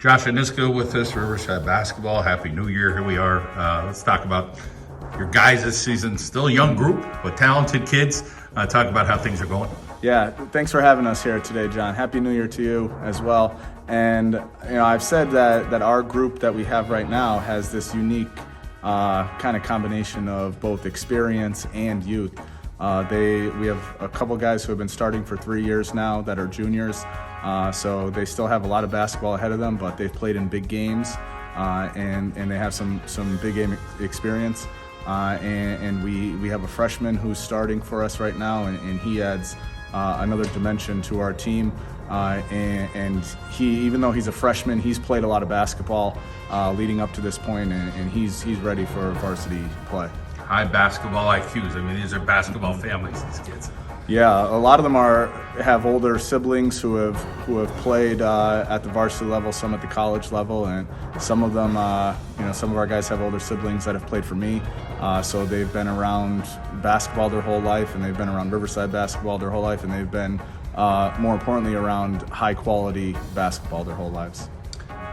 Josh Aniska with us, Riverside Basketball. Happy New Year. Here we are. Let's talk about your guys this season. Still a young group, but talented kids. Talk about how things are going. Yeah, thanks for having us here today, John. Happy New Year to you as well. And I've said that our group that we have right now has this unique kind of combination of both experience and youth. We have a couple guys who have been starting for 3 years now that are juniors. So they still have a lot of basketball ahead of them, but they've played in big games, and they have some big game experience. And we have a freshman who's starting for us right now, and he adds another dimension to our team. And he, even though he's a freshman, he's played a lot of basketball leading up to this point, and he's ready for varsity play. High basketball IQs. I mean, these are basketball families, these kids. Yeah, a lot of them have older siblings who have played at the varsity level, some at the college level, and some of them, some of our guys have older siblings that have played for me. So they've been around basketball their whole life, and they've been around Riverside basketball their whole life, and they've been, more importantly, around high-quality basketball their whole lives.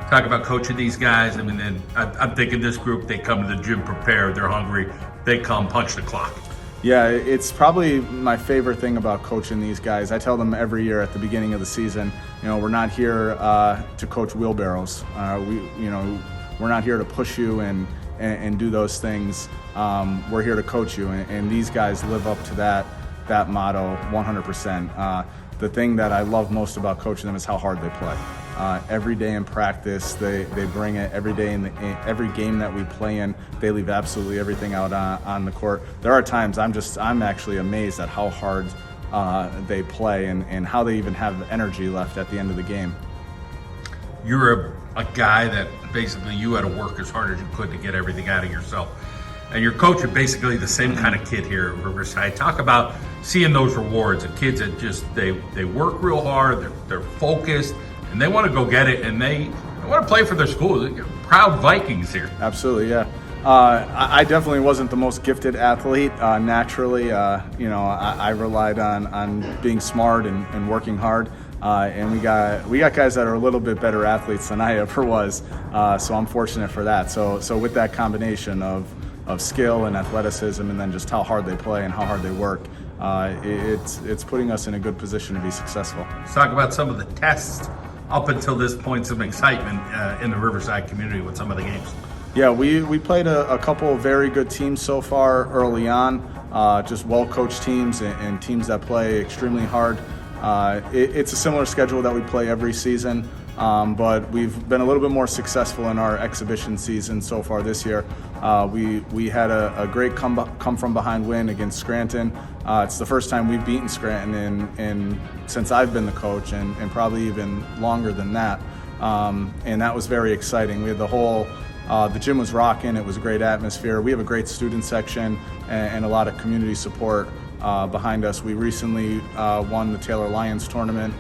Talk about coaching these guys. I mean, I'm thinking this group, they come to the gym prepared, they're hungry, they come punch the clock. Yeah, it's probably my favorite thing about coaching these guys. I tell them every year at the beginning of the season, we're not here to coach wheelbarrows. We're not here to push you and do those things. We're here to coach you, and these guys live up to that motto 100%. The thing that I love most about coaching them is how hard they play. Every day in practice, they bring it. Every day in every game that we play in, they leave absolutely everything out on the court. There are times I'm actually amazed at how hard they play and how they even have energy left at the end of the game. You're a guy that basically you had to work as hard as you could to get everything out of yourself. And your coach is basically the same kind of kid here at Riverside. Talk about seeing those rewards of kids that just they work real hard, they're focused, and they want to go get it, and they want to play for their school. They're proud Vikings here. Absolutely, yeah. I definitely wasn't the most gifted athlete. Naturally, I relied on being smart and working hard. And we got guys that are a little bit better athletes than I ever was. So I'm fortunate for that. So with that combination of skill and athleticism, and then just how hard they play and how hard they work, it's putting us in a good position to be successful. Let's talk about some of the tests up until this point, some excitement in the Riverside community with some of the games. Yeah, we played a couple of very good teams so far early on, just well-coached teams and teams that play extremely hard. It's a similar schedule that we play every season, but we've been a little bit more successful in our exhibition season so far this year. We had a great come from behind win against Scranton. It's the first time we've beaten Scranton in since I've been the coach, and probably even longer than that. And that was very exciting. We had the gym was rocking. It was a great atmosphere. We have a great student section and a lot of community support behind us. We recently won the Taylor Lions tournament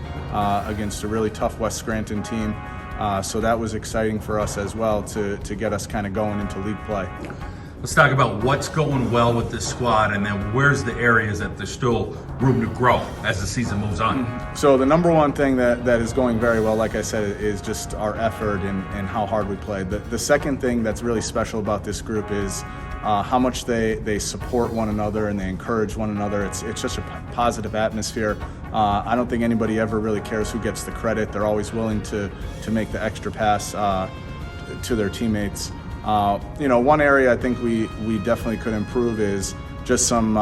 against a really tough West Scranton team. So that was exciting for us as well to get us kind of going into league play. Let's talk about what's going well with this squad, and then where's the areas that there's still room to grow as the season moves on. So the number one thing that is going very well, like I said, is just our effort and how hard we play. The second thing that's really special about this group is how much they support one another and they encourage one another. It's just a positive atmosphere. I don't think anybody ever really cares who gets the credit. They're always willing to make the extra pass to their teammates. One area I think we definitely could improve is just some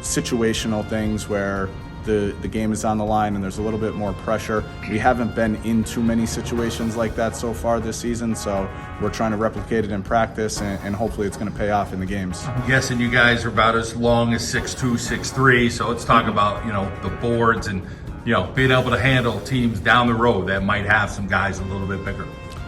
situational things where the game is on the line and there's a little bit more pressure. We haven't been in too many situations like that so far this season, so we're trying to replicate it in practice, and hopefully it's going to pay off in the games. I'm guessing you guys are about as long as 6'2", 6'3", so let's talk about the boards and being able to handle teams down the road that might have some guys a little bit bigger.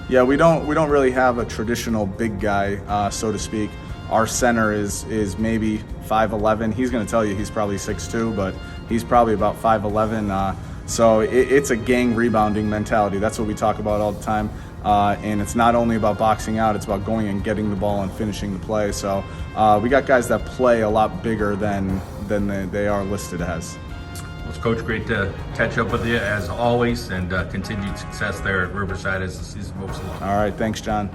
Yeah, we don't really have a traditional big guy, so to speak. Our center is maybe 5'11". He's going to tell you he's probably 6'2", but he's probably about 5'11". So it's a gang rebounding mentality. That's what we talk about all the time. And it's not only about boxing out, it's about going and getting the ball and finishing the play. So we got guys that play a lot bigger than they are listed as. Well, it's Coach, great to catch up with you as always, and continued success there at Riverside as the season moves along. All right, thanks, John.